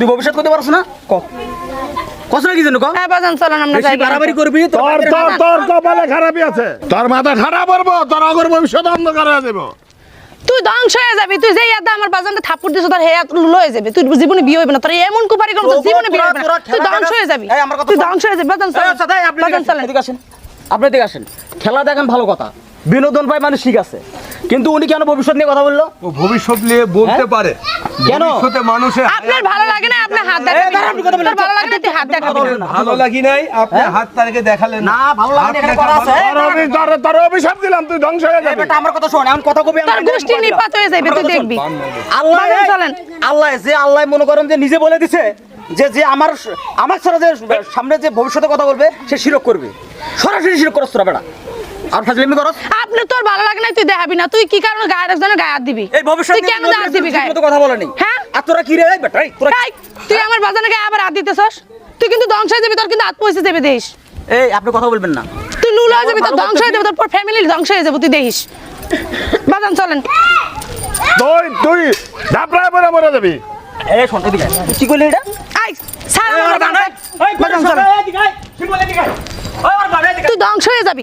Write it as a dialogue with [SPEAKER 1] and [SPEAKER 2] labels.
[SPEAKER 1] তুই ভবিষ্যৎ করতে পারছ না ক কষ্ট কি জানো ক
[SPEAKER 2] হ্যাঁ বাজান চলেন আমরা যাই
[SPEAKER 1] বাড়াবাড়ি করবি
[SPEAKER 3] তোর কপালে খারাপই আছে তোর মাথা খারাপ করবো তোর আগর ভবিষ্যৎ অন্ধকার হয়ে যাবো
[SPEAKER 2] তুই ধ্বংস হয়ে যাবি তুই যেই আদা আমার বাজানটা থাপ্পড় দিছ তোর হেয়াত লয়ে যাবে তুই জীবনে বিয়ে হইবে না তোর এমন কুপারি করব জীবনে বিয়ে হইবে না তুই ধ্বংস হয়ে যাবি তুই ধ্বংস হয়ে যাবি বাজান চলেন বাজান চলেন
[SPEAKER 1] এদিকে আসেন আপনি এদিকে আসেন খেলা দেখেন ভালো কথা বিনোদন পায় মানুষ ঠিক আছে কিন্তু উনি কেন ভবিষ্যৎ নিয়ে কথা বললো
[SPEAKER 4] ও ভবিষ্যৎ নিয়ে বলতে পারে
[SPEAKER 1] কেন
[SPEAKER 4] ভবিষ্যতে মানুষের
[SPEAKER 2] আপনার ভালো লাগে না আপনি হাত দেখাবেন তোর ভালো লাগে না তুই হাত দেখাবি না
[SPEAKER 4] ভালো লাগি নাই আপনি হাত তারকে দেখালেন
[SPEAKER 1] না ভালো লাগে এখানে করা আছে
[SPEAKER 3] তোর অভিশাপ দিলাম তুই ধ্বংস হয়ে
[SPEAKER 1] এই
[SPEAKER 3] যাবি
[SPEAKER 1] বেটা আমার কথা শোন এখন কথা কবি
[SPEAKER 2] তোর গোষ্ঠী নিপাত হয়ে যাবে তুই দেখবি
[SPEAKER 1] আল্লাহ
[SPEAKER 2] বাজান চলেন
[SPEAKER 1] আল্লাহ মনে করেন যে নিজে বলে দিছে যে আমার ছাড়া যে সামনে যে ভবিষ্যতে কথা বলবে সে শিরক করবে সরাসরি শিরক করছ তোরা বেটা আর ফাজলামি করছ
[SPEAKER 2] আপনি তোর ভালো লাগে না তুই দেখাবি না তুই কি কারণে গায়ে একজনের গায়ে হাত দিবি
[SPEAKER 1] এই ভবিষ্যৎ
[SPEAKER 2] তুই কেন হাত দিবি গায়ে
[SPEAKER 1] মতো কথা বলে নেই
[SPEAKER 2] হ্যাঁ
[SPEAKER 1] আর তোরা কি রে এই বেটা এই তোরা
[SPEAKER 2] এই, তুই আমার বাজানের গায়ে আবার হাত দিতেছস তুই কিন্তু ধ্বংস হয়ে যাবি তোর কিন্তু হাত পয়সা দেবে দেশ
[SPEAKER 1] এই আপনি কথা বলবেন না
[SPEAKER 2] তুই লুল হয়ে যাবি তোর ধ্বংস হয়ে যাবে তোর ফ্যামিলির ধ্বংস হয়ে যাবে তুই দেখিস বাজান চলেন
[SPEAKER 3] তুই ঝাপড়ায় পরে মরে যাবি
[SPEAKER 1] এই শোন এদিকে আয়। কি কইলি এটা
[SPEAKER 2] আই ছাড় আমার বাজান চলেন তুই ধ্বংস হয়ে যাবি